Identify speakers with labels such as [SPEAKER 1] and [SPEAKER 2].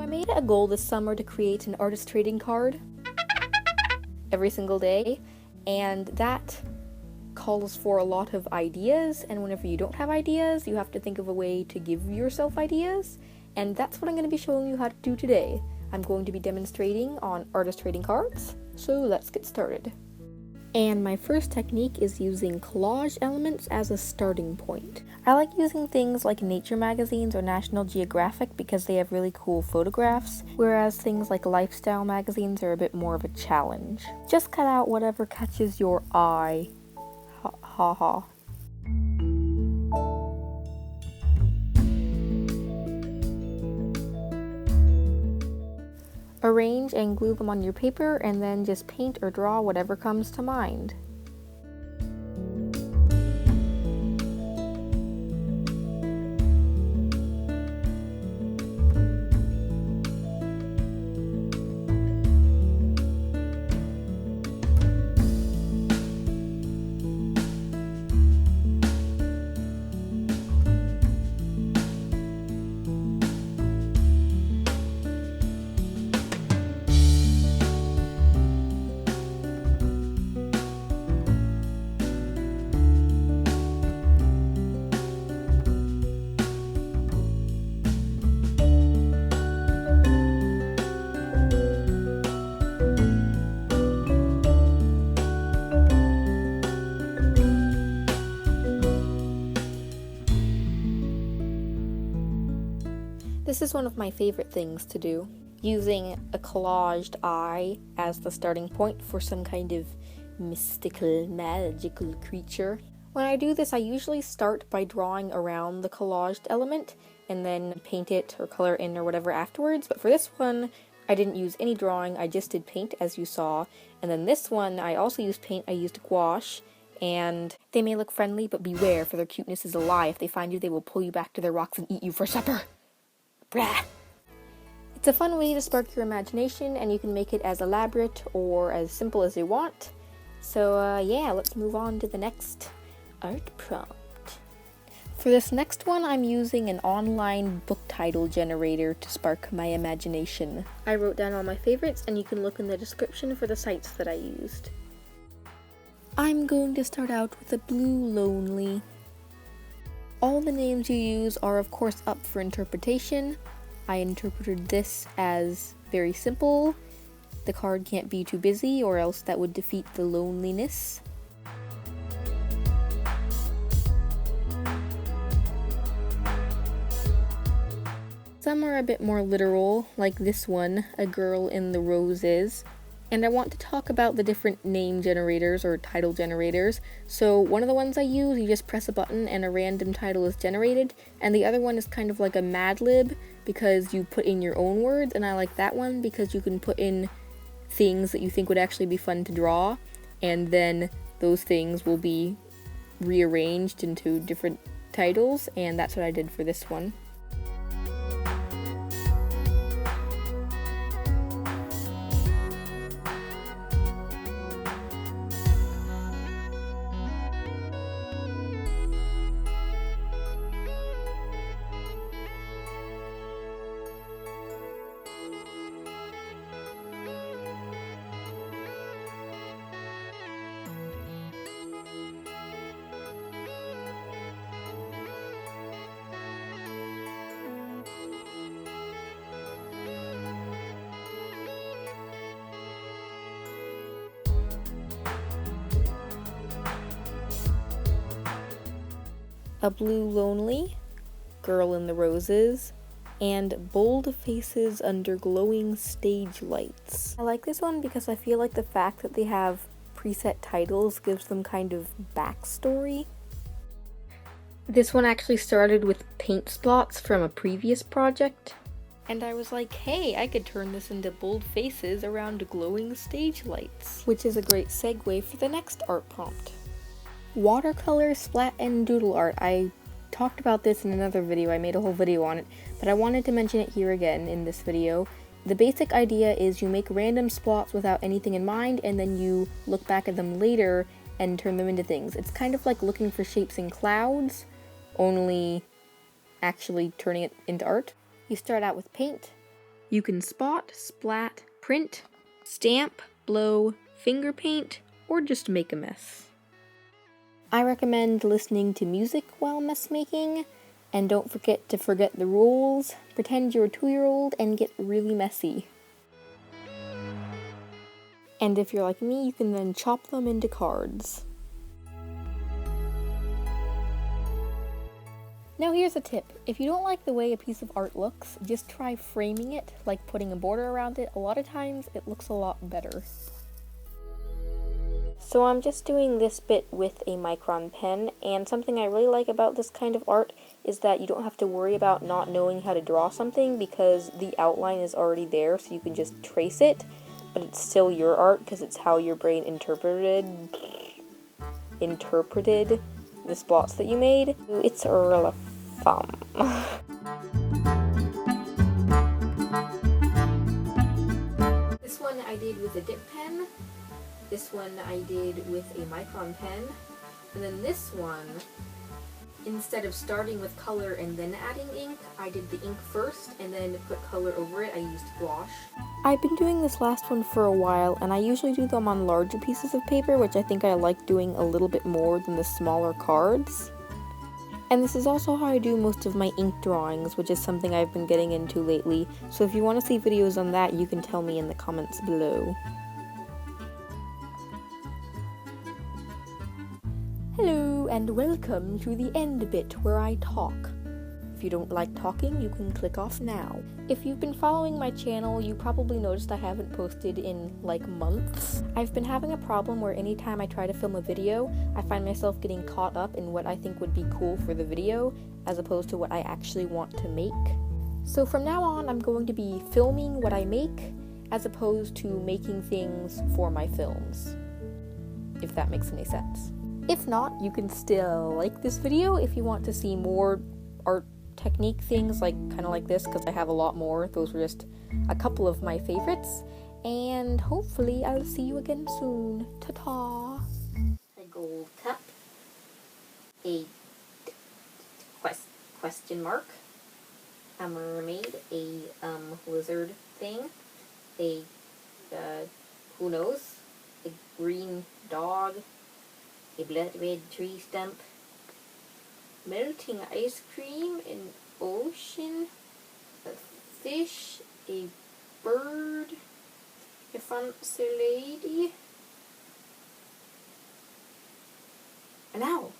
[SPEAKER 1] I made it a goal this summer to create an artist trading card every single day, and that calls for a lot of ideas, and whenever you don't have ideas, you have to think of a way to give yourself ideas, and that's what I'm going to be showing you how to do today. I'm going to be demonstrating on artist trading cards, so let's get started. And my first technique is using collage elements as a starting point. I like using things like nature magazines or National Geographic because they have really cool photographs, whereas things like lifestyle magazines are a bit more of a challenge. Just cut out whatever catches your eye. Ha ha ha. Arrange and glue them on your paper, and then just paint or draw whatever comes to mind. This is one of my favorite things to do, using a collaged eye as the starting point for some kind of mystical, magical creature. When I do this, I usually start by drawing around the collaged element and then paint it or color in or whatever afterwards, but for this one, I didn't use any drawing, I just did paint as you saw, and then this one, I also used paint, I used gouache, and they may look friendly, but beware, for their cuteness is a lie. If they find you, they will pull you back to their rocks and eat you for supper. Blah. It's a fun way to spark your imagination, and you can make it as elaborate or as simple as you want. So yeah, let's move on to the next art prompt. For this next one, I'm using an online book title generator to spark my imagination. I wrote down all my favorites, and you can look in the description for the sites that I used. I'm going to start out with a blue lonely. All the names you use are of course up for interpretation. I interpreted this as very simple. The card can't be too busy or else that would defeat the loneliness. Some are a bit more literal, like this one, A Girl in the Roses. And I want to talk about the different name generators or title generators. So one of the ones I use, you just press a button and a random title is generated, and the other one is kind of like a Mad Lib because you put in your own words, and I like that one because you can put in things that you think would actually be fun to draw, and then those things will be rearranged into different titles, and that's what I did for this one. A Blue Lonely, Girl in the Roses, and Bold Faces Under Glowing Stage Lights. I like this one because I feel like the fact that they have preset titles gives them kind of backstory. This one actually started with paint splats from a previous project, and I was like, hey, I could turn this into bold faces around glowing stage lights, which is a great segue for the next art prompt. Watercolor, splat, and doodle art. I talked about this in another video, I made a whole video on it, but I wanted to mention it here again in this video. The basic idea is you make random splats without anything in mind, and then you look back at them later and turn them into things. It's kind of like looking for shapes in clouds, only actually turning it into art. You start out with paint, You can spot, splat, print, stamp, blow, finger paint, or just make a mess. I recommend listening to music while mess making, and don't forget to forget the rules, pretend you're a 2-year-old, and get really messy. And if you're like me, you can then chop them into cards. Now here's a tip. If you don't like the way a piece of art looks, just try framing it, like putting a border around it. A lot of times it looks a lot better. So I'm just doing this bit with a micron pen, and something I really like about this kind of art is that you don't have to worry about not knowing how to draw something because the outline is already there, so you can just trace it, but it's still your art because it's how your brain interpreted the spots that you made. It's really fun. This one I did with a dip pen. This one I did with a micron pen. And then this one, instead of starting with color and then adding ink, I did the ink first and then put color over it. I used gouache. I've been doing this last one for a while, and I usually do them on larger pieces of paper, which I think I like doing a little bit more than the smaller cards. And this is also how I do most of my ink drawings, which is something I've been getting into lately, so if you want to see videos on that, you can tell me in the comments below. Hello, and welcome to the end bit where I talk. If you don't like talking, you can click off now. If you've been following my channel, you probably noticed I haven't posted in like months. I've been having a problem where anytime I try to film a video, I find myself getting caught up in what I think would be cool for the video, as opposed to what I actually want to make. So from now on, I'm going to be filming what I make, as opposed to making things for my films. If that makes any sense. If not, you can still like this video if you want to see more art technique things kind of like this, because I have a lot more. Those were just a couple of my favorites, and hopefully I'll see you again soon. Ta-ta! A gold cup, a question mark, a mermaid, a lizard thing, a who knows, a green dog, a blood red tree stump, melting ice cream, an ocean, a fish, a bird, a fancy lady, an owl.